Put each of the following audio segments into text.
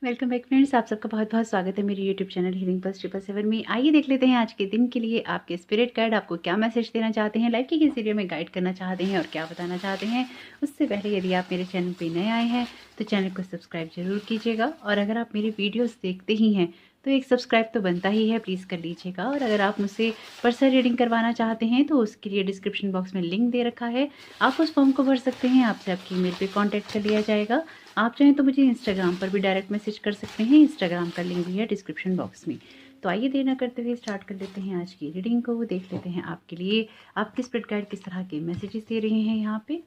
Welcome back friends, आप सबका बहुत बहुत स्वागत है मेरे यूट्यूब चैनल हीलिंग प्लस 777 में। आइए देख लेते हैं आज के दिन के लिए आपके स्पिरिट गाइड आपको क्या मैसेज देना चाहते हैं, लाइफ के किस एरिया में गाइड करना चाहते हैं और क्या बताना चाहते हैं। उससे पहले यदि आप मेरे चैनल पर नए आए हैं तो चैनल को सब्सक्राइब जरूर कीजिएगा, और अगर आप मेरी वीडियोज़ देखते ही हैं तो एक सब्सक्राइब तो बनता ही है, प्लीज़ कर लीजिएगा। और अगर आप मुझसे पर्सनल रीडिंग करवाना चाहते हैं तो उसके लिए डिस्क्रिप्शन बॉक्स में लिंक दे रखा है, आप उस फॉर्म को भर सकते हैं। आपसे आपकी ईमेल पे कांटेक्ट कर लिया जाएगा। आप चाहें तो मुझे इंस्टाग्राम पर भी डायरेक्ट मैसेज कर सकते हैं, इंस्टाग्राम का लिंक भी है डिस्क्रिप्शन बॉक्स में। तो आइए देर ना करते हुए स्टार्ट कर लेते हैं आज की रीडिंग को। देख लेते हैं आपके लिए आपके स्पिरिट गाइड किस तरह के मैसेजेस दे रहे हैं यहाँ पे।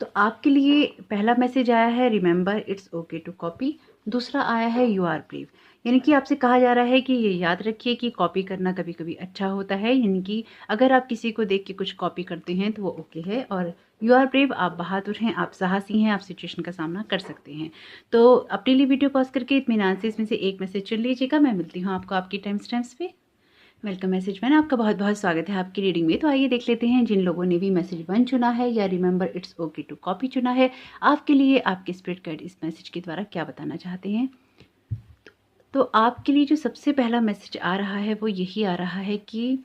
तो आपके लिए पहला मैसेज आया है remember it's okay to copy. दूसरा आया है यू आर ब्रेव, यानी कि आपसे कहा जा रहा है कि ये याद रखिए कि कॉपी करना कभी कभी अच्छा होता है, यानी कि अगर आप किसी को देख के कुछ कॉपी करते हैं तो वो ओके है। और यू आर ब्रेव, आप बहादुर हैं, आप साहसी हैं, आप सिचुएशन का सामना कर सकते हैं। तो अपने लिए वीडियो पॉज करके इत्मीनान से इसमें से एक मैसेज चुन लीजिएगा। मैं मिलती हूँ आपको आपकी टाइम स्टैम्प्स पे। वेलकम मैसेज वन, आपका बहुत बहुत स्वागत है आपकी रीडिंग में। तो आइए देख लेते हैं जिन लोगों ने भी मैसेज वन चुना है या remember it's okay to copy चुना है, आपके लिए आपके स्पिरिट गाइड इस मैसेज के द्वारा क्या बताना चाहते हैं। तो आपके लिए जो सबसे पहला मैसेज आ रहा है वो यही आ रहा है कि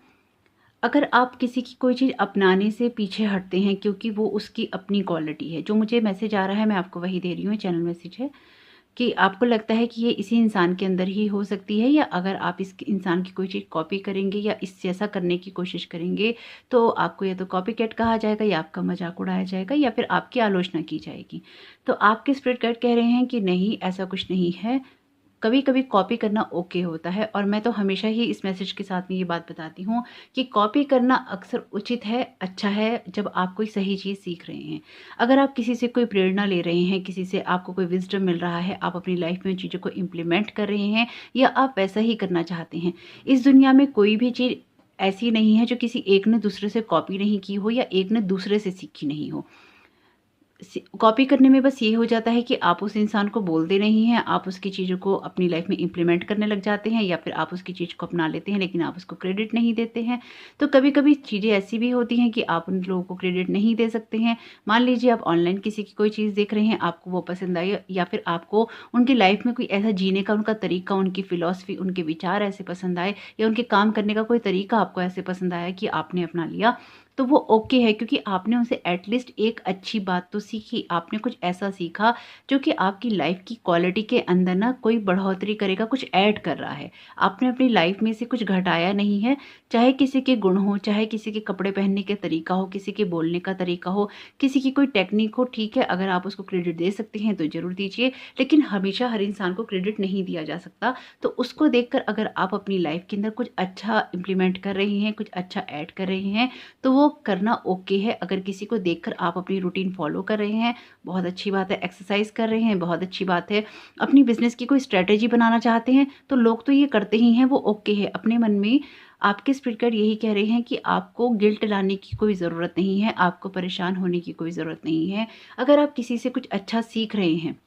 अगर आप किसी की कोई चीज़ अपनाने से पीछे हटते हैं क्योंकि वो उसकी अपनी क्वालिटी है, जो मुझे मैसेज आ रहा है मैं आपको वही दे रही हूँ, चैनल मैसेज है कि आपको लगता है कि ये इसी इंसान के अंदर ही हो सकती है, या अगर आप इस इंसान की कोई चीज़ कॉपी करेंगे या इस जैसा करने की कोशिश करेंगे तो आपको या तो कॉपी कैट कहा जाएगा, या आपका मजाक उड़ाया जाएगा, या फिर आपकी आलोचना की जाएगी। तो आपके स्पिरिट गाइड कह रहे हैं कि नहीं, ऐसा कुछ नहीं है। कभी कभी कॉपी करना ओके होता है, और मैं तो हमेशा ही इस मैसेज के साथ में ये बात बताती हूँ कि कॉपी करना अक्सर उचित है, अच्छा है, जब आप कोई सही चीज़ सीख रहे हैं। अगर आप किसी से कोई प्रेरणा ले रहे हैं, किसी से आपको कोई विजडम मिल रहा है, आप अपनी लाइफ में चीज़ों को इम्प्लीमेंट कर रहे हैं या आप वैसा ही करना चाहते हैं। इस दुनिया में कोई भी चीज़ ऐसी नहीं है जो किसी एक ने दूसरे से कॉपी नहीं की हो या एक ने दूसरे से सीखी नहीं हो। कॉपी करने में बस ये हो जाता है कि आप उस इंसान को बोलते नहीं हैं, आप उसकी चीज़ों को अपनी लाइफ में इम्प्लीमेंट करने लग जाते हैं, या फिर आप उसकी चीज़ को अपना लेते हैं लेकिन आप उसको क्रेडिट नहीं देते हैं। तो कभी कभी चीज़ें ऐसी भी होती हैं कि आप उन लोगों को क्रेडिट नहीं दे सकते हैं। मान लीजिए आप ऑनलाइन किसी की कोई चीज़ देख रहे हैं, आपको वो पसंद आई, या फिर आपको उनकी लाइफ में कोई ऐसा जीने का उनका तरीका, उनकी फिलॉसफी, उनके विचार ऐसे पसंद आए, या उनके काम करने का कोई तरीका आपको ऐसे पसंद आया कि आपने अपना लिया, तो वो ओके है, क्योंकि आपने उनसे एटलीस्ट एक अच्छी बात तो सीखी, आपने कुछ ऐसा सीखा जो कि आपकी लाइफ की क्वालिटी के अंदर ना कोई बढ़ोतरी करेगा, कुछ ऐड कर रहा है। आपने अपनी लाइफ में से कुछ घटाया नहीं है, चाहे किसी के गुण हो, चाहे किसी के कपड़े पहनने के तरीका हो, किसी के बोलने का तरीका हो, किसी की कोई टेक्निक हो। ठीक है, अगर आप उसको क्रेडिट दे सकते हैं तो ज़रूर दीजिए, लेकिन हमेशा हर इंसान को क्रेडिट नहीं दिया जा सकता। तो उसको देखकर अगर आप अपनी लाइफ के अंदर कुछ अच्छा इम्प्लीमेंट कर रहे हैं, कुछ अच्छा ऐड कर रहे हैं, तो वो करना ओके है। अगर किसी को देखकर आप अपनी रूटीन फॉलो कर रहे हैं, बहुत अच्छी बात है। एक्सरसाइज कर रहे हैं, बहुत अच्छी बात है। अपनी बिजनेस की कोई स्ट्रेटेजी बनाना चाहते हैं, तो लोग तो ये करते ही हैं, वो ओके है। अपने मन में आपके स्पिरिट गाइड यही कह रहे हैं कि आपको गिल्ट लाने की कोई ज़रूरत नहीं है, आपको परेशान होने की कोई ज़रूरत नहीं है। अगर आप किसी से कुछ अच्छा सीख रहे हैं,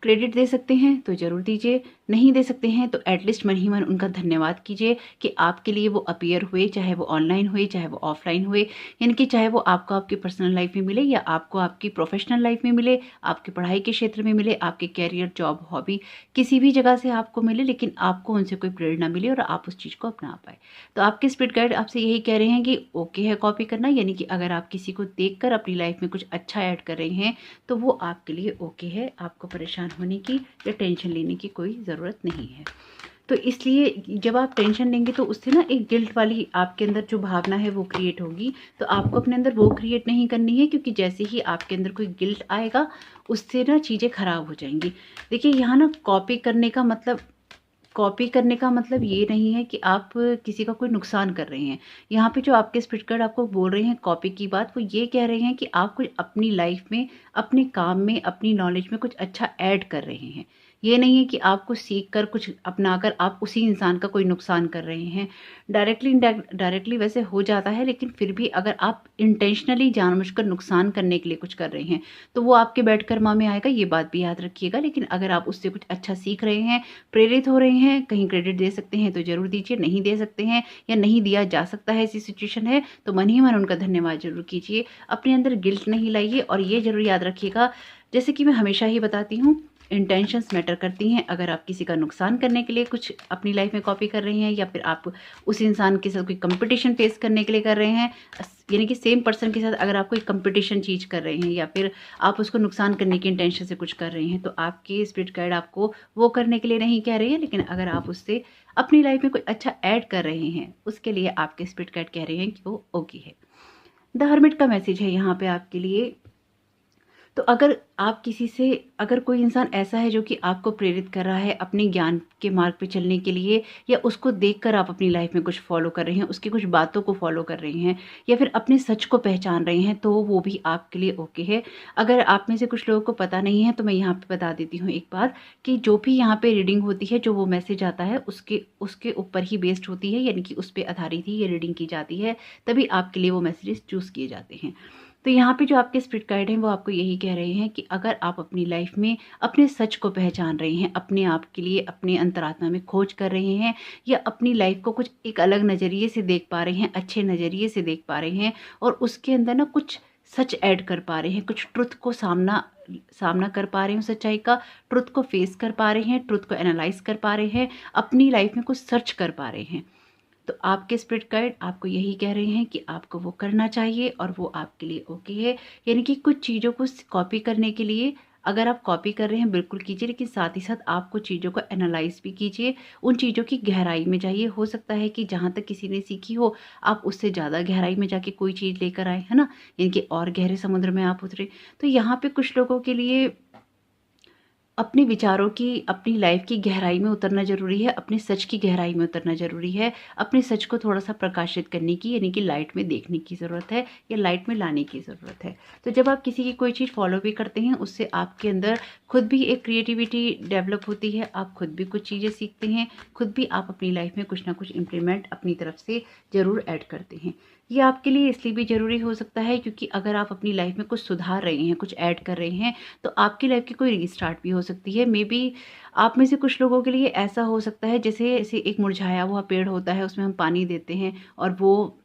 क्रेडिट दे सकते हैं तो ज़रूर दीजिए, नहीं दे सकते हैं तो एटलीस्ट मन ही मन उनका धन्यवाद कीजिए कि आपके लिए वो अपीयर हुए, चाहे वो ऑनलाइन हुए, चाहे वो ऑफलाइन हुए, यानी कि चाहे वो आपको आपकी पर्सनल लाइफ में मिले या आपको आपकी प्रोफेशनल लाइफ में मिले, आपके पढ़ाई के क्षेत्र में मिले, आपके कैरियर, जॉब, हॉबी, किसी भी जगह से आपको मिले, लेकिन आपको उनसे कोई प्रेरणा मिले और आप उस चीज़ को अपना पाए। तो आपके स्पिरिट गाइड आपसे यही कह रहे हैं कि ओके है कॉपी करना, यानी कि अगर आप किसी को देखकर अपनी लाइफ में कुछ अच्छा ऐड कर रहे हैं तो वो आपके लिए ओके है। आपको परेशान होने की या टेंशन लेने की कोई ज़रूरत नहीं है। तो इसलिए जब आप टेंशन लेंगे तो उससे ना एक गिल्ट वाली आपके अंदर जो भावना है वो क्रिएट होगी। तो आपको अपने अंदर वो क्रिएट नहीं करनी है, क्योंकि जैसे ही आपके अंदर कोई गिल्ट आएगा उससे ना चीज़ें खराब हो जाएंगी। देखिए यहाँ ना कॉपी करने का मतलब ये नहीं है कि आप किसी का कोई नुकसान कर रहे हैं। यहाँ पे जो आपके स्पिरिट गाइड आपको बोल रहे हैं कॉपी की बात, वो ये कह रहे हैं कि आप कुछ अपनी लाइफ में, अपने काम में, अपनी नॉलेज में कुछ अच्छा ऐड कर रहे हैं। ये नहीं है कि आप कुछ सीख कर, कुछ अपनाकर आप उसी इंसान का कोई नुकसान कर रहे हैं। डायरेक्टली वैसे हो जाता है, लेकिन फिर भी अगर आप इंटेंशनली जानबूझकर नुकसान करने के लिए कुछ कर रहे हैं तो वो आपके बैड कर्मा में आएगा, ये बात भी याद रखिएगा। लेकिन अगर आप उससे कुछ अच्छा सीख रहे हैं, प्रेरित हो रहे हैं, कहीं क्रेडिट दे सकते हैं तो ज़रूर दीजिए, नहीं दे सकते हैं या नहीं दिया जा सकता है, ऐसी सिचुएशन है तो मन ही मन उनका धन्यवाद जरूर कीजिए। अपने अंदर गिल्ट नहीं लाइए, और ये जरूर याद रखिएगा जैसे कि मैं हमेशा ही बताती हूँ, इंटेंशंस मैटर करती हैं। अगर आप किसी का नुकसान करने के लिए कुछ अपनी लाइफ में कॉपी कर रहे हैं, या फिर आप उस इंसान के साथ कोई कंपटीशन फेस करने के लिए कर रहे हैं, यानी कि सेम पर्सन के साथ अगर आप कोई कंपटीशन चीज़ कर रहे हैं, या फिर आप उसको नुकसान करने की इंटेंशन से कुछ कर रहे हैं, तो आपके स्पिरिट गाइड आपको वो करने के लिए नहीं कह रहे हैं। लेकिन अगर आप उससे अपनी लाइफ में कोई अच्छा ऐड कर रहे हैं, उसके लिए आपके स्पिरिट गाइड कह रहे हैं कि वो ओके है। द हर्मिट का मैसेज है यहाँ पे आपके लिए। तो अगर आप किसी से, अगर कोई इंसान ऐसा है जो कि आपको प्रेरित कर रहा है अपने ज्ञान के मार्ग पे चलने के लिए, या उसको देखकर आप अपनी लाइफ में कुछ फॉलो कर रहे हैं, उसकी कुछ बातों को फॉलो कर रहे हैं, या फिर अपने सच को पहचान रहे हैं, तो वो भी आपके लिए ओके है। अगर आप में से कुछ लोगों को पता नहीं है तो मैं यहाँ पे बता देती हूँ एक बात, कि जो भी यहाँ पे रीडिंग होती है, जो वो मैसेज आता है उसके ऊपर ही बेस्ड होती है, यानी कि उस पर आधारित ही ये रीडिंग की जाती है, तभी आपके लिए वो मैसेजेस चूज़ किए जाते हैं। तो यहाँ पे जो आपके स्पिरिट गाइड हैं वो आपको यही कह रहे हैं कि अगर आप अपनी लाइफ में अपने सच को पहचान रहे हैं, अपने आप के लिए अपने अंतरात्मा में खोज कर रहे हैं, या अपनी लाइफ को कुछ एक अलग नज़रिए से देख पा रहे हैं, अच्छे नज़रिए से देख पा रहे हैं, और उसके अंदर ना कुछ सच ऐड कर पा रहे हैं, कुछ ट्रुथ को सामना कर पा रहे हैं, सच्चाई का ट्रुथ को फेस कर पा रहे हैं, ट्रुथ को एनालाइज कर पा रहे हैं, अपनी लाइफ में कुछ सर्च कर पा रहे हैं, तो आपके स्पिरिट गाइड आपको यही कह रहे हैं कि आपको वो करना चाहिए और वो आपके लिए ओके है। यानी कि कुछ चीज़ों को कॉपी करने के लिए अगर आप कॉपी कर रहे हैं बिल्कुल कीजिए, लेकिन साथ ही साथ आप कुछ चीज़ों को एनालाइज भी कीजिए, उन चीज़ों की गहराई में जाइए। हो सकता है कि जहाँ तक किसी ने सीखी हो, आप उससे ज़्यादा गहराई में जाके कोई चीज़ लेकर आए, है ना, यानी कि और गहरे समुद्र में आप उतरे। तो यहाँ पे कुछ लोगों के लिए अपने विचारों की, अपनी लाइफ की गहराई में उतरना ज़रूरी है, अपने सच की गहराई में उतरना ज़रूरी है, अपने सच को थोड़ा-सा प्रकाशित करने की, यानी कि लाइट में देखने की ज़रूरत है, या लाइट में लाने की ज़रूरत है। तो जब आप किसी की कोई चीज़ फ़ॉलो भी करते हैं, उससे आपके अंदर खुद भी एक क्रिएटिविटी डेवलप होती है, आप खुद भी कुछ चीज़ें सीखते हैं, खुद भी आप अपनी लाइफ में कुछ ना कुछ इम्प्लीमेंट अपनी तरफ से ज़रूर ऐड करते हैं। ये आपके लिए इसलिए भी ज़रूरी हो सकता है क्योंकि अगर आप अपनी लाइफ में कुछ सुधार रहे हैं, कुछ ऐड कर रहे हैं, तो आपकी लाइफ की कोई रीस्टार्ट भी हो सकती है। मे बी आप में से कुछ लोगों के लिए ऐसा हो सकता है जैसे ऐसे एक मुरझाया हुआ पेड़ होता है, उसमें हम पानी देते हैं और वो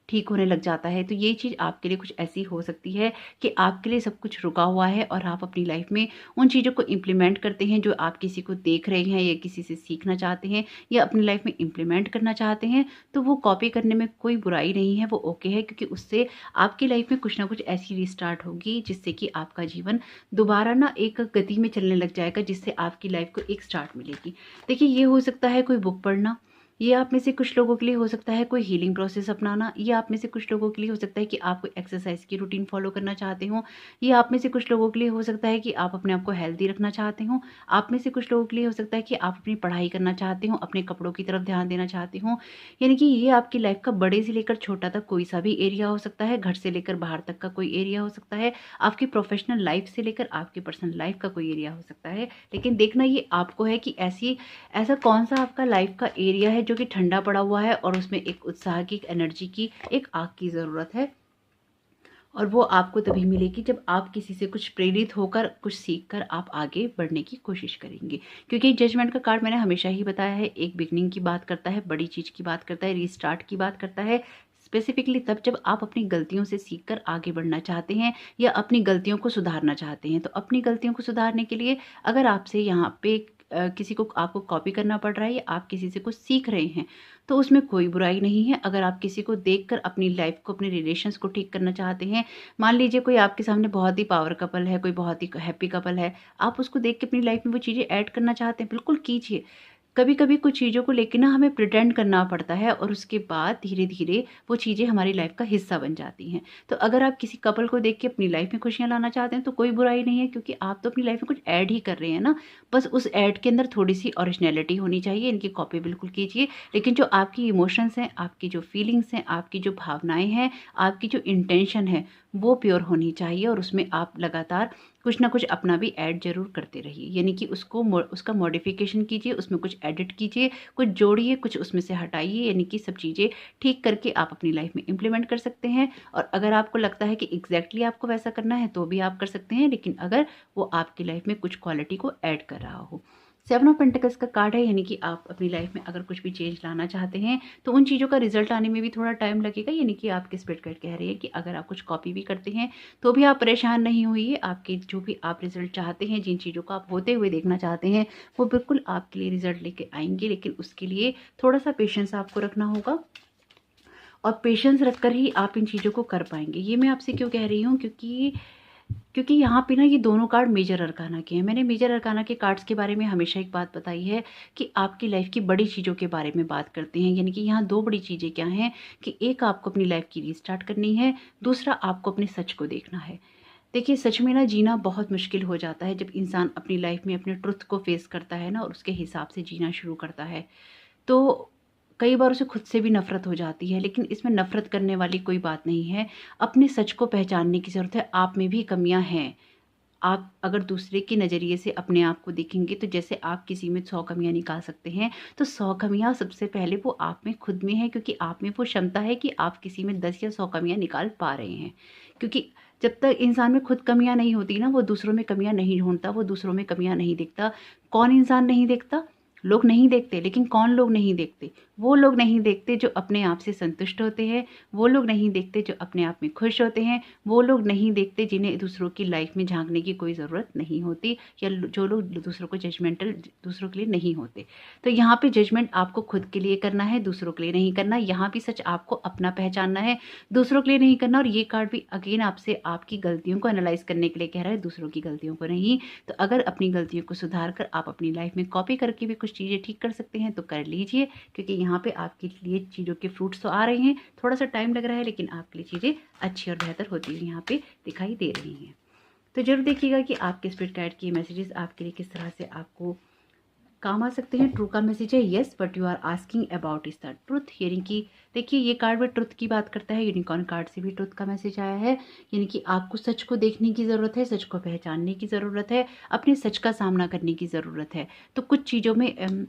ठीक होने लग जाता है। तो ये चीज़ आपके लिए कुछ ऐसी हो सकती है कि आपके लिए सब कुछ रुका हुआ है और आप अपनी लाइफ में उन चीज़ों को इम्प्लीमेंट करते हैं जो आप किसी को देख रहे हैं या किसी से सीखना चाहते हैं या अपनी लाइफ में इम्प्लीमेंट करना चाहते हैं। तो वो कॉपी करने में कोई बुराई नहीं है, वो ओके है, क्योंकि उससे आपकी लाइफ में कुछ ना कुछ ऐसी रिस्टार्ट होगी जिससे कि आपका जीवन दोबारा ना एक गति में चलने लग जाएगा, जिससे आपकी लाइफ को एक स्टार्ट मिलेगी। देखिए, ये हो सकता है कोई बुक पढ़ना, ये आप में से कुछ लोगों के लिए हो सकता है कोई हीलिंग प्रोसेस अपनाना, ये आप में से कुछ लोगों के लिए हो सकता है कि आप कोई एक्सरसाइज की रूटीन फॉलो करना चाहते हो, ये आप में से कुछ लोगों के लिए हो सकता है कि आप अपने आप को हेल्दी रखना चाहते हो, आप में से कुछ लोगों के लिए हो सकता है कि आप अपनी पढ़ाई करना चाहते हो, अपने कपड़ों की तरफ ध्यान देना चाहते हो। यानी कि ये आपकी लाइफ का बड़े से लेकर छोटा तक कोई सा भी एरिया हो सकता है, घर से लेकर बाहर तक का कोई एरिया हो सकता है, आपकी प्रोफेशनल लाइफ से लेकर आपकी पर्सनल लाइफ का कोई एरिया हो सकता है। लेकिन देखना ये आपको है कि ऐसा कौन सा आपका लाइफ का एरिया है जो कि ठंडा पड़ा हुआ है और उसमें एक उत्साह की, एक एनर्जी की, एक आग की ज़रूरत है। और वो आपको तभी मिलेगी जब आप किसी से कुछ प्रेरित होकर, कुछ सीख कर आप आगे बढ़ने की कोशिश करेंगे। क्योंकि जजमेंट का कार्ड मैंने हमेशा ही बताया है, एक बिगनिंग की बात करता है, बड़ी चीज़ की बात करता है, रीस्टार्ट की बात करता है। स्पेसिफिकली तब जब आप अपनी गलतियों से सीखकर आगे बढ़ना चाहते हैं या अपनी गलतियों को सुधारना चाहते हैं। तो अपनी गलतियों को सुधारने के लिए अगर आपसे यहाँ पे किसी को आपको कॉपी करना पड़ रहा है या आप किसी से कुछ सीख रहे हैं, तो उसमें कोई बुराई नहीं है। अगर आप किसी को देखकर अपनी लाइफ को, अपने रिलेशंस को ठीक करना चाहते हैं, मान लीजिए कोई आपके सामने बहुत ही पावर कपल है, कोई बहुत ही हैप्पी कपल है, आप उसको देख के अपनी लाइफ में वो चीज़ें ऐड करना चाहते हैं, बिल्कुल कीजिए। कभी कभी कुछ चीज़ों को लेकर ना हमें प्रिटेंड करना पड़ता है और उसके बाद धीरे धीरे वो चीज़ें हमारी लाइफ का हिस्सा बन जाती हैं। तो अगर आप किसी कपल को देख के अपनी लाइफ में खुशियाँ लाना चाहते हैं तो कोई बुराई नहीं है, क्योंकि आप तो अपनी लाइफ में कुछ ऐड ही कर रहे हैं ना। बस उस ऐड के अंदर थोड़ी सी ओरिजिनलिटी होनी चाहिए। इनकी कॉपी बिल्कुल कीजिए, लेकिन जो आपकी इमोशंस हैं, आपकी जो फीलिंग्स हैं, आपकी जो भावनाएं हैं, आपकी जो इंटेंशन है, वो प्योर होनी चाहिए और उसमें आप लगातार कुछ ना कुछ अपना भी ऐड ज़रूर करते रहिए। यानी कि उसका मॉडिफिकेशन कीजिए, उसमें कुछ एडिट कीजिए, कुछ जोड़िए, कुछ उसमें से हटाइए। यानी कि सब चीज़ें ठीक करके आप अपनी लाइफ में इम्प्लीमेंट कर सकते हैं। और अगर आपको लगता है कि एग्जैक्टली आपको वैसा करना है तो भी आप कर सकते हैं, लेकिन अगर वो आपकी लाइफ में कुछ क्वालिटी को ऐड कर रहा हो। 7 ऑफ पेंटिकल्स का कार्ड है, यानी कि आप अपनी लाइफ में अगर कुछ भी चेंज लाना चाहते हैं तो उन चीज़ों का रिजल्ट आने में भी थोड़ा टाइम लगेगा। यानी कि आपके स्पिरिट गाइड कह रहे हैं कि अगर आप कुछ कॉपी भी करते हैं तो भी आप परेशान नहीं होइए। आपके जो भी आप रिजल्ट चाहते हैं, जिन चीज़ों को आप होते हुए देखना चाहते हैं, वो बिल्कुल आपके लिए रिजल्ट लेके आएंगे। लेकिन उसके लिए थोड़ा सा पेशेंस आपको रखना होगा और पेशेंस रखकर ही आप इन चीज़ों को कर पाएंगे। ये मैं आपसे क्यों कह रही हूँ, क्योंकि यहाँ पे ना ये दोनों कार्ड मेजर अरकाना के हैं। मैंने मेजर अरकाना के कार्ड्स के बारे में हमेशा एक बात बताई है कि आपकी लाइफ की बड़ी चीज़ों के बारे में बात करते हैं। यानी कि यहाँ दो बड़ी चीज़ें क्या हैं कि एक आपको अपनी लाइफ की रीस्टार्ट करनी है, दूसरा आपको अपने सच को देखना है। देखिए, सच में ना जीना बहुत मुश्किल हो जाता है जब इंसान अपनी लाइफ में अपने ट्रुथ को फेस करता है ना और उसके हिसाब से जीना शुरू करता है। तो कई बार उसे खुद से भी नफ़रत हो जाती है, लेकिन इसमें नफ़रत करने वाली कोई बात नहीं है। अपने सच को पहचानने की ज़रूरत है। आप में भी कमियां हैं। आप अगर दूसरे के नज़रिए से अपने आप को देखेंगे तो जैसे आप किसी में 100 कमियां निकाल सकते हैं, तो 100 कमियां सबसे पहले वो आप में खुद में है, क्योंकि आप में वो क्षमता है कि आप किसी में 10 या 100 कमियां निकाल पा रहे हैं। क्योंकि जब तक इंसान में खुद कमियां नहीं होती ना, वो दूसरों में कमियां नहीं ढूंढता, वो दूसरों में कमियां नहीं देखता। कौन इंसान नहीं देखता? लोग नहीं देखते, लेकिन कौन लोग नहीं देखते? वो लोग नहीं देखते जो अपने आप से संतुष्ट होते हैं, वो लोग नहीं देखते जो अपने आप में खुश होते हैं, वो लोग नहीं देखते जिन्हें दूसरों की लाइफ में झांकने की कोई ज़रूरत नहीं होती, या जो लोग दूसरों को जजमेंटल दूसरों के लिए नहीं होते। तो यहाँ पे जजमेंट आपको खुद के लिए करना है, दूसरों के लिए नहीं करना। यहाँ भी सच आपको अपना पहचानना है, दूसरों के लिए नहीं करना। और ये कार्ड भी अगेन आपसे आपकी गलतियों को एनालाइज करने के लिए कह रहा है, दूसरों की गलतियों को नहीं। तो अगर अपनी गलतियों को सुधार कर आप अपनी लाइफ में कॉपी करके भी कुछ चीज़ें ठीक कर सकते हैं तो कर लीजिए, क्योंकि यहाँ पे आपके लिए चीज़ों के फ्रूट्स तो आ रहे हैं। थोड़ा सा टाइम लग रहा है, लेकिन आपके लिए चीज़ें अच्छी और बेहतर होती हुई यहाँ पे दिखाई दे रही हैं। तो जरूर देखिएगा कि आपके स्पिरिट गाइड के मैसेजेस आपके लिए किस तरह से आपको काम आ सकते हैं। ट्रू का मैसेज है, yes but you are asking about is the truth. यानी कि देखिए, ये कार्ड में ट्रुथ की बात करता है। यूनिकॉर्न कार्ड से भी ट्रुथ का मैसेज आया है। यानी कि आपको सच को देखने की ज़रूरत है, सच को पहचानने की ज़रूरत है, अपने सच का सामना करने की ज़रूरत है। तो कुछ चीज़ों में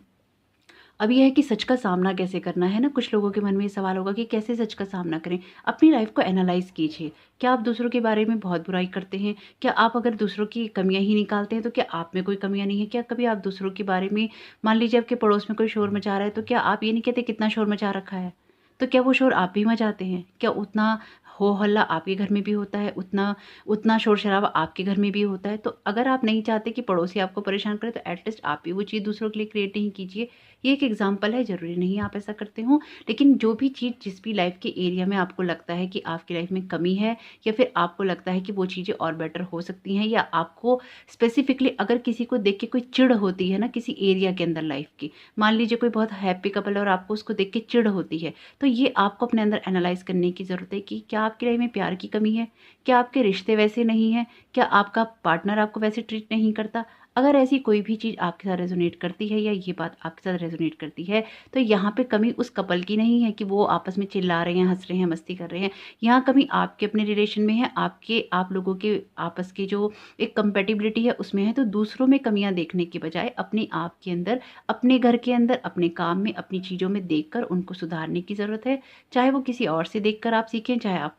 अब यह है कि सच का सामना कैसे करना है ना। कुछ लोगों के मन में ये सवाल होगा कि कैसे सच का सामना करें। अपनी लाइफ को एनालाइज कीजिए। क्या आप दूसरों के बारे में बहुत बुराई करते हैं? क्या आप अगर दूसरों की कमियां ही निकालते हैं तो क्या आप में कोई कमियां नहीं है? क्या कभी आप दूसरों के बारे में, मान लीजिए आपके पड़ोस में कोई शोर मचा रहा है, तो क्या आप ये नहीं कहते कितना शोर मचा रखा है? तो क्या वो शोर आप भी मचाते हैं? क्या उतना हो हल्ला आपके घर में भी होता है? उतना उतना शोर शराबा आपके घर में भी होता है? तो अगर आप नहीं चाहते कि पड़ोसी आपको परेशान करे, तो एटलीस्ट आप भी वो चीज़ दूसरों के लिए क्रिएट नहीं कीजिए। ये एक एग्जाम्पल है, ज़रूरी नहीं आप ऐसा करते हो। लेकिन जो भी चीज़ जिस भी लाइफ के एरिया में आपको लगता है कि आपकी लाइफ में कमी है, या फिर आपको लगता है कि वो चीज़ें और बेटर हो सकती हैं, या आपको स्पेसिफिकली अगर किसी को देख के कोई चिढ़ होती है ना किसी एरिया के अंदर लाइफ की, मान लीजिए कोई बहुत हैप्पी कपल है और आपको उसको देख के चिढ़ होती है, तो ये आपको अपने अंदर एनालाइज करने की ज़रूरत है कि क्या आपकी लाइफ में प्यार की कमी है? क्या आपके रिश्ते वैसे नहीं हैं? क्या आपका पार्टनर आपको वैसे ट्रीट नहीं करता? अगर ऐसी कोई भी चीज़ आपके साथ रेजोनेट करती है, या ये बात आपके साथ रेजोनेट करती है, तो यहाँ पे कमी उस कपल की नहीं है कि वो आपस में चिल्ला रहे हैं, हंस रहे हैं, मस्ती कर रहे हैं। यहाँ कमी आपके अपने रिलेशन में है, आप लोगों के आपस की जो एक कंपेटिबिलिटी है उसमें है। तो दूसरों में कमियां देखने के बजाय अपने आप के अंदर, अपने घर के अंदर, अपने काम में, अपनी चीज़ों में देखकर उनको सुधारने की ज़रूरत है। चाहे वो किसी और से देखकर आप सीखें, चाहे आप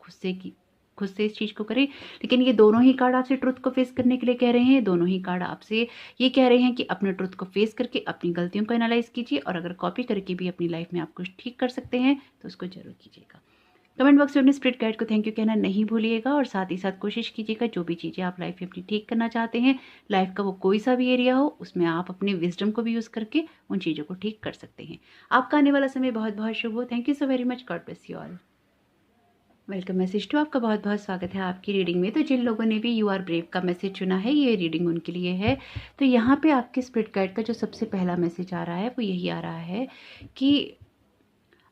खुद से इस चीज़ को करें। लेकिन ये दोनों ही कार्ड आपसे ट्रुथ को फेस करने के लिए कह रहे हैं। दोनों ही कार्ड आपसे ये कह रहे हैं कि अपने ट्रुथ को फेस करके अपनी गलतियों को एनालाइज कीजिए, और अगर कॉपी करके भी अपनी लाइफ में आप कुछ ठीक कर सकते हैं तो उसको जरूर कीजिएगा। कमेंट बॉक्स में अपने स्पिरिट गाइड को थैंक यू कहना नहीं भूलिएगा, और साथ ही साथ कोशिश कीजिएगा जो भी चीज़ें आप लाइफ में अपनी ठीक करना चाहते हैं, लाइफ का वो कोई सा भी एरिया हो, उसमें आप अपने विजडम को भी यूज़ करके उन चीज़ों को ठीक कर सकते हैं। आपका आने वाला समय बहुत बहुत शुभ हो। Thank you so very much. God bless you all. Welcome message to, आपका बहुत बहुत स्वागत है आपकी रीडिंग में। तो जिन लोगों ने भी यू आर ब्रेव का मैसेज चुना है, ये रीडिंग उनके लिए है। तो यहाँ पे आपके स्पिरिट गाइड का जो सबसे पहला मैसेज आ रहा है वो यही आ रहा है कि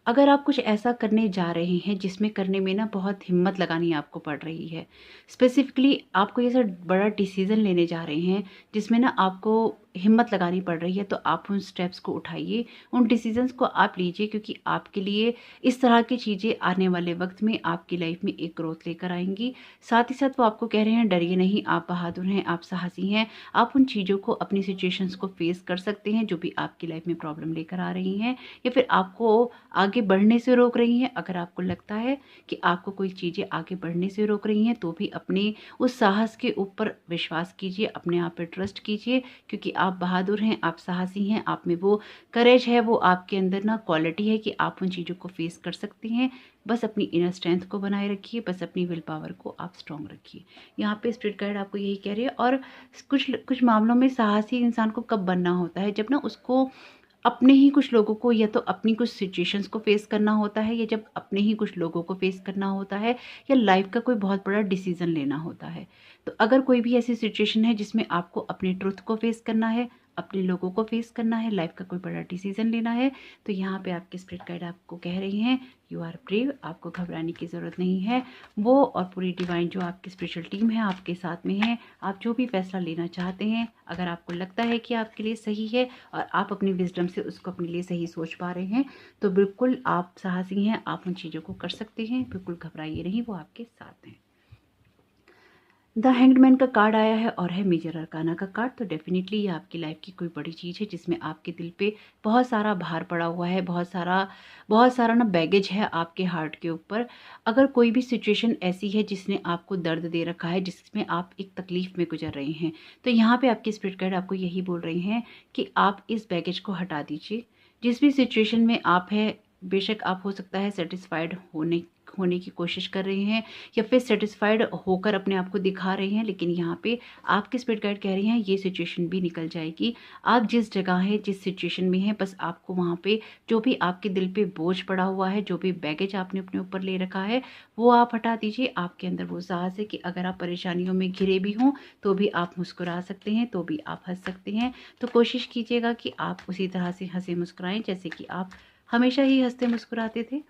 अगर आप कुछ ऐसा करने जा रहे हैं जिसमें करने में ना बहुत हिम्मत लगानी आपको पड़ रही है, स्पेसिफिकली आपको ये सब बड़ा डिसीजन लेने जा रहे हैं जिसमें ना आपको हिम्मत लगानी पड़ रही है, तो आप उन स्टेप्स को उठाइए, उन डिसीजंस को आप लीजिए, क्योंकि आपके लिए इस तरह की चीज़ें आने वाले वक्त में आपकी लाइफ में एक ग्रोथ लेकर आएंगी। साथ ही साथ वो आपको कह रहे हैं डरिए नहीं, आप बहादुर हैं, आप साहसी हैं, आप उन चीज़ों को, अपनी सिचुएशंस को फेस कर सकते हैं जो भी आपकी लाइफ में प्रॉब्लम लेकर आ रही हैं, या फिर आपको आगे बढ़ने से रोक रही हैं। अगर आपको लगता है कि आपको कोई चीज़ें आगे बढ़ने से रोक रही हैं, तो भी अपने उस साहस के ऊपर विश्वास कीजिए, अपने आप पे ट्रस्ट कीजिए, क्योंकि आप बहादुर हैं, आप साहसी हैं, आप में वो करेज है, वो आपके अंदर ना क्वालिटी है कि आप उन चीज़ों को फेस कर सकते हैं। बस अपनी इनर स्ट्रेंथ को बनाए रखिए, बस अपनी विल पावर को आप स्ट्रॉन्ग रखिए। यहाँ पे स्पिरिट गाइड आपको यही कह रही है। और कुछ कुछ मामलों में साहसी इंसान को कब बनना होता है, जब ना उसको अपने ही कुछ लोगों को या तो अपनी कुछ सिचुएशंस को फेस करना होता है, या जब अपने ही कुछ लोगों को फेस करना होता है, या लाइफ का कोई बहुत बड़ा डिसीजन लेना होता है। तो अगर कोई भी ऐसी सिचुएशन है जिसमें आपको अपने ट्रुथ को फेस करना है, अपने लोगों को फेस करना है, लाइफ का कोई बड़ा डिसीजन लेना है, तो यहाँ पे आपके स्पिरिट गाइड आपको कह रही हैं यू आर ब्रेव, आपको घबराने की ज़रूरत नहीं है। वो और पूरी डिवाइन जो आपकी स्पिरिचुअल टीम है आपके साथ में है। आप जो भी फैसला लेना चाहते हैं, अगर आपको लगता है कि आपके लिए सही है और आप अपनी विजडम से उसको अपने लिए सही सोच पा रहे हैं, तो बिल्कुल आप साहसी हैं, आप उन चीज़ों को कर सकते हैं। बिल्कुल घबराइए नहीं, वो आपके साथ हैं। द हैंग्ड मैन का कार्ड आया है और है मेजर अरकाना का कार्ड। तो डेफिनेटली ये आपकी लाइफ की कोई बड़ी चीज़ है जिसमें आपके दिल पे बहुत सारा भार पड़ा हुआ है, बहुत सारा ना बैगेज है आपके हार्ट के ऊपर। अगर कोई भी सिचुएशन ऐसी है जिसने आपको दर्द दे रखा है, जिसमें आप एक तकलीफ में गुजर रहे हैं, तो यहाँ पे आपकी स्पिरिट गाइड आपको यही बोल रही हैं कि आप इस बैगेज को हटा दीजिए। जिस भी सिचुएशन में आप हैं, बेशक आप हो सकता है सेटिस्फाइड होने की कोशिश कर रहे हैं, या फिर सेटिस्फाइड होकर अपने आप को दिखा रहे हैं, लेकिन यहाँ पे आपके स्पिरिट गाइड कह रही हैं ये सिचुएशन भी निकल जाएगी। आप जिस जगह है, जिस सिचुएशन में हैं, बस आपको वहाँ पे जो भी आपके दिल पे बोझ पड़ा हुआ है, जो भी बैगेज आपने अपने ऊपर ले रखा है, वो आप हटा दीजिए। आपके अंदर वो साहस है कि अगर आप परेशानियों में घिरे भी हों तो भी आप मुस्कुरा सकते हैं, तो भी आप हंस सकते हैं। तो कोशिश कीजिएगा कि आप उसी तरह से हंसे मुस्कुराएं जैसे कि आप हमेशा ही हंसते मुस्कुराते थे।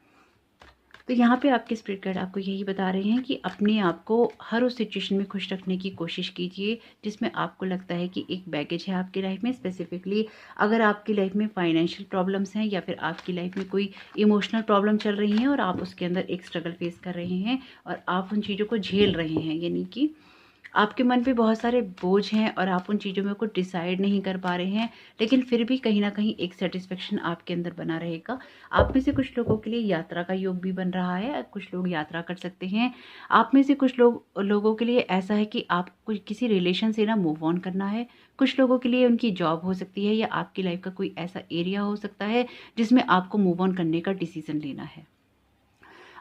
तो यहाँ पे आपके स्पिरिट गाइड आपको यही बता रहे हैं कि अपने आप को हर उस सिचुएशन में खुश रखने की कोशिश कीजिए जिसमें आपको लगता है कि एक बैगेज है आपकी लाइफ में। स्पेसिफिकली अगर आपकी लाइफ में फाइनेंशियल प्रॉब्लम्स हैं, या फिर आपकी लाइफ में कोई इमोशनल प्रॉब्लम चल रही है और आप उसके अंदर एक स्ट्रगल फेस कर रहे हैं और आप उन चीज़ों को झेल रहे हैं, यानी कि आपके मन पे बहुत सारे बोझ हैं और आप उन चीज़ों में कुछ डिसाइड नहीं कर पा रहे हैं, लेकिन फिर भी कहीं ना कहीं एक सेटिस्फेक्शन आपके अंदर बना रहेगा। आप में से कुछ लोगों के लिए यात्रा का योग भी बन रहा है, कुछ लोग यात्रा कर सकते हैं। आप में से कुछ लोगों के लिए ऐसा है कि आप कुछ किसी रिलेशन से ना मूव ऑन करना है। कुछ लोगों के लिए उनकी जॉब हो सकती है, या आपकी लाइफ का कोई ऐसा एरिया हो सकता है जिसमें आपको मूव ऑन करने का डिसीजन लेना है।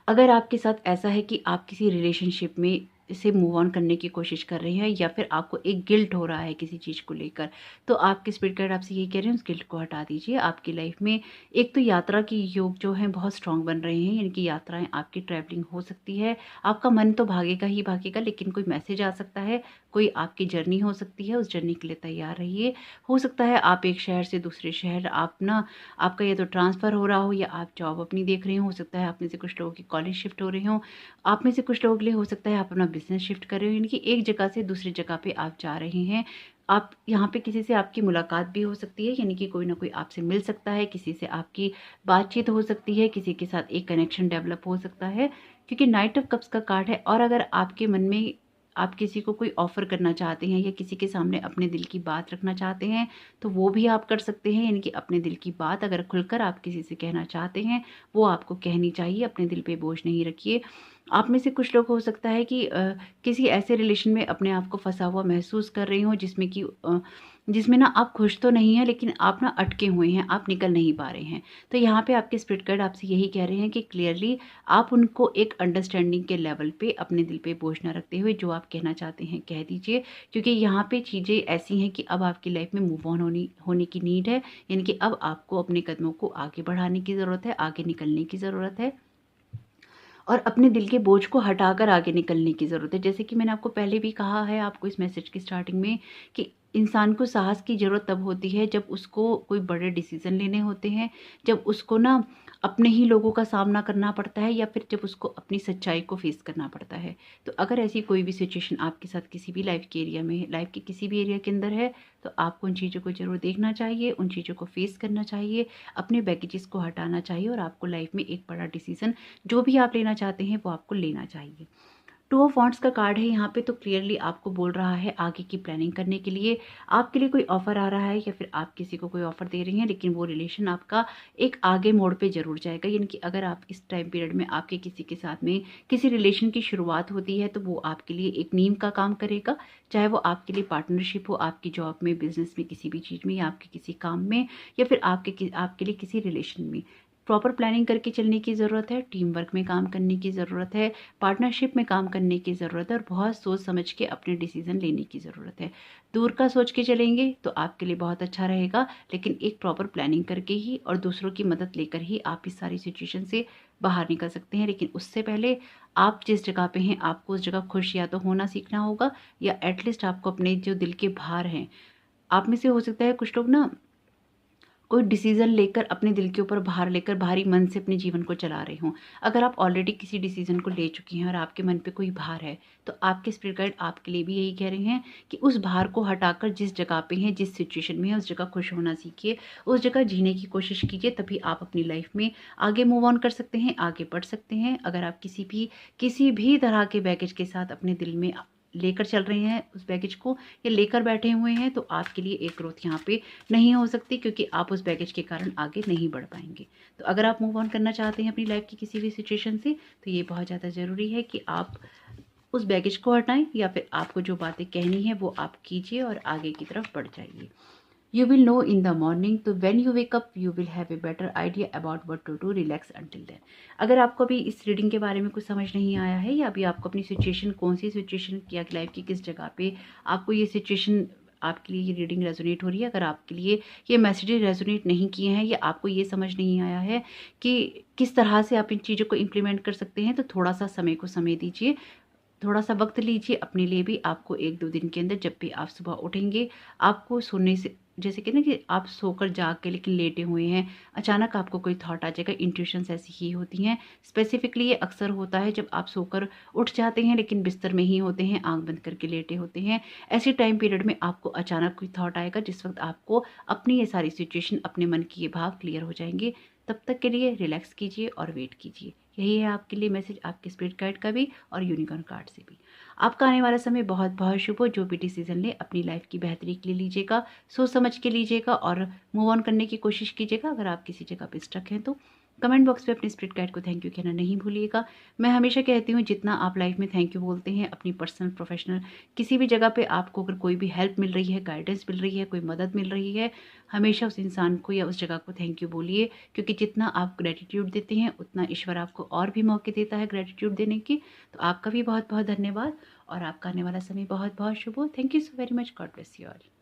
अगर आपके साथ ऐसा है कि आप किसी रिलेशनशिप में से मूव ऑन करने की कोशिश कर रहे हैं, या फिर आपको एक गिल्ट हो रहा है किसी चीज़ को लेकर, तो आपके स्पिरिट गाइड आपसे यही कह रहे हैं उस गिल्ट को हटा दीजिए। आपकी लाइफ में एक तो यात्रा की योग जो है बहुत स्ट्रांग बन रहे हैं, यानी कि यात्राएं आपकी ट्रैवलिंग हो सकती है। आपका मन तो भागेगा ही भागेगा, लेकिन कोई मैसेज आ सकता है, कोई आपकी जर्नी हो सकती है, उस जर्नी के लिए तैयार रहिए। हो सकता है आप एक शहर से दूसरे शहर, आप ना आपका या तो ट्रांसफ़र हो रहा हो, या आप जॉब अपनी देख रहे हो सकता है आप में से कुछ लोगों की कॉलेज शिफ्ट हो रहे हो, आप में से कुछ लोगों के लिए हो सकता है आप अपना बिजनेस शिफ्ट कर रहे हो, यानी कि एक जगह से दूसरी जगह पे आप जा रहे हैं। आप यहाँ पे किसी से आपकी मुलाकात भी हो सकती है, यानी कि कोई ना कोई आपसे मिल सकता है, किसी से आपकी बातचीत हो सकती है, किसी के साथ एक कनेक्शन डेवलप हो सकता है, क्योंकि नाइट ऑफ कप्स का कार्ड है। और अगर आपके मन में आप किसी को कोई ऑफ़र करना चाहते हैं, या किसी के सामने अपने दिल की बात रखना चाहते हैं, तो वो भी आप कर सकते हैं। यानी कि अपने दिल की बात अगर खुलकर आप किसी से कहना चाहते हैं, वो आपको कहनी चाहिए। अपने दिल पे बोझ नहीं रखिए। आप में से कुछ लोग हो सकता है कि किसी ऐसे रिलेशन में अपने आप को फंसा हुआ महसूस कर रही हों जिसमें ना आप खुश तो नहीं हैं, लेकिन आप ना अटके हुए हैं, आप निकल नहीं पा रहे हैं। तो यहाँ पे आपके स्पिरिट गाइड आपसे यही कह रहे हैं कि क्लियरली आप उनको एक अंडरस्टैंडिंग के लेवल पे अपने दिल पे बोझ ना रखते हुए जो आप कहना चाहते हैं कह दीजिए, क्योंकि यहाँ पे चीज़ें ऐसी हैं कि अब आपकी लाइफ में मूव ऑन होने की नीड है। यानी कि अब आपको अपने कदमों को आगे बढ़ाने की ज़रूरत है, आगे निकलने की ज़रूरत है, और अपने दिल के बोझ को हटाकर आगे निकलने की ज़रूरत है। जैसे कि मैंने आपको पहले भी कहा है, आपको इस मैसेज की स्टार्टिंग में, कि इंसान को साहस की ज़रूरत तब होती है जब उसको कोई बड़े डिसीज़न लेने होते हैं, जब उसको ना अपने ही लोगों का सामना करना पड़ता है, या फिर जब उसको अपनी सच्चाई को फेस करना पड़ता है। तो अगर ऐसी कोई भी सिचुएशन आपके साथ किसी भी लाइफ के एरिया में, लाइफ के किसी भी एरिया के अंदर है, तो आपको उन चीज़ों को ज़रूर देखना चाहिए, उन चीज़ों को फेस करना चाहिए, अपने बैगेजेस को हटाना चाहिए, और आपको लाइफ में एक बड़ा डिसीज़न जो भी आप लेना चाहते हैं वो आपको लेना चाहिए। टू ऑफ वॉन्ड्स का कार्ड है यहाँ पे, तो क्लियरली आपको बोल रहा है आगे की प्लानिंग करने के लिए। आपके लिए कोई ऑफ़र आ रहा है या फिर आप किसी को कोई ऑफ़र दे रही हैं, लेकिन वो रिलेशन आपका एक आगे मोड़ पे ज़रूर जाएगा। यानी कि अगर आप इस टाइम पीरियड में आपके किसी के साथ में किसी रिलेशन की शुरुआत होती है, तो वो आपके लिए एक नींव का काम करेगा। चाहे वो आपके लिए पार्टनरशिप हो, आपकी जॉब में, बिज़नेस में, किसी भी चीज़ में, या आपके किसी काम में, या फिर आपके लिए किसी रिलेशन में। प्रॉपर प्लानिंग करके चलने की ज़रूरत है, टीम वर्क में काम करने की ज़रूरत है, पार्टनरशिप में काम करने की ज़रूरत है, और बहुत सोच समझ के अपने डिसीज़न लेने की ज़रूरत है। दूर का सोच के चलेंगे तो आपके लिए बहुत अच्छा रहेगा, लेकिन एक प्रॉपर प्लानिंग करके ही और दूसरों की मदद लेकर ही आप इस सारी सिचुएशन से बाहर निकल सकते हैं। लेकिन उससे पहले आप जिस जगह पे हैं, आपको उस जगह खुश या तो होना सीखना होगा, या एटलीस्ट आपको अपने जो दिल के भार हैं, आप में से हो सकता है कुछ लोग ना कोई डिसीज़न लेकर अपने दिल के ऊपर भार लेकर भारी मन से अपने जीवन को चला रहे हों। अगर आप ऑलरेडी किसी डिसीज़न को ले चुकी हैं और आपके मन पे कोई भार है, तो आपके स्पिरिट गाइड आपके लिए भी यही कह रहे हैं कि उस भार को हटाकर जिस जगह पे हैं, जिस सिचुएशन में हैं, उस जगह खुश होना सीखिए, उस जगह जीने की कोशिश कीजिए, तभी आप अपनी लाइफ़ में आगे मूव ऑन कर सकते हैं, आगे बढ़ सकते हैं। अगर आप किसी भी तरह के बैगेज के साथ अपने दिल में लेकर चल रहे हैं उस बैगेज को, या लेकर बैठे हुए हैं, तो आपके लिए एक ग्रोथ यहाँ पे नहीं हो सकती, क्योंकि आप उस बैगेज के कारण आगे नहीं बढ़ पाएंगे। तो अगर आप मूव ऑन करना चाहते हैं अपनी लाइफ की किसी भी सिचुएशन से, तो ये बहुत ज़्यादा ज़रूरी है कि आप उस बैगेज को हटाएं, या फिर आपको जो बातें कहनी है वो आप कीजिए और आगे की तरफ बढ़ जाइए। You will know in the morning, तो when you wake up you will have a better idea about what to do, relax until then। अगर आपको अभी इस रीडिंग के बारे में कुछ समझ नहीं आया है, या अभी आपको अपनी सिचुएशन, कौन सी सिचुएशन की लाइफ की किस जगह पे आपको ये सिचुएशन, आपके लिए ये रीडिंग रेजोनेट हो रही है, अगर आपके लिए ये मैसेजेस रेजोनेट नहीं किए हैं, या आपको ये समझ नहीं आया है कि किस तरह से आप इन चीज़ों को इम्प्लीमेंट कर सकते हैं, तो थोड़ा सा समय को समय दीजिए, थोड़ा सा वक्त लीजिए अपने लिए भी। आपको 1-2 दिन के अंदर, जब भी आप सुबह उठेंगे, आपको सोने से, जैसे कि ना कि आप सोकर जाग के लेकिन लेटे हुए हैं, अचानक आपको कोई थॉट आ जाएगा। इंट्यूशंस ऐसी ही होती हैं। स्पेसिफिकली ये अक्सर होता है जब आप सोकर उठ जाते हैं लेकिन बिस्तर में ही होते हैं, आंख बंद करके लेटे होते हैं। ऐसे टाइम पीरियड में आपको अचानक कोई थॉट आएगा, जिस वक्त आपको अपनी ये सारी सिचुएशन, अपने मन की ये भाव क्लियर हो जाएंगे। तब तक के लिए रिलैक्स कीजिए और वेट कीजिए। यही है आपके लिए मैसेज, आपके स्पिरिट गाइड का भी और यूनिकॉर्न कार्ड से भी। आपका आने वाला समय बहुत बहुत शुभ हो। जो भी डिसीजन ले अपनी लाइफ की बेहतरी के लिए लीजिएगा, सोच समझ के लीजिएगा और मूव ऑन करने की कोशिश कीजिएगा। अगर आप किसी जगह पे स्टक हैं तो कमेंट बॉक्स में अपने स्पिरिट गाइड को थैंक यू कहना नहीं भूलिएगा। मैं हमेशा कहती हूँ, जितना आप लाइफ में थैंक यू बोलते हैं, अपनी पर्सनल, प्रोफेशनल, किसी भी जगह पे आपको अगर कोई भी हेल्प मिल रही है, गाइडेंस मिल रही है, कोई मदद मिल रही है, हमेशा उस इंसान को या उस जगह को थैंक यू बोलिए। क्योंकि जितना आप ग्रेटिट्यूड देते हैं, उतना ईश्वर आपको और भी मौके देता है ग्रेटिट्यूड देने की। तो आपका भी बहुत बहुत धन्यवाद, और आपका आने वाला समय बहुत बहुत शुभ हो। Thank you so very much. God bless you all.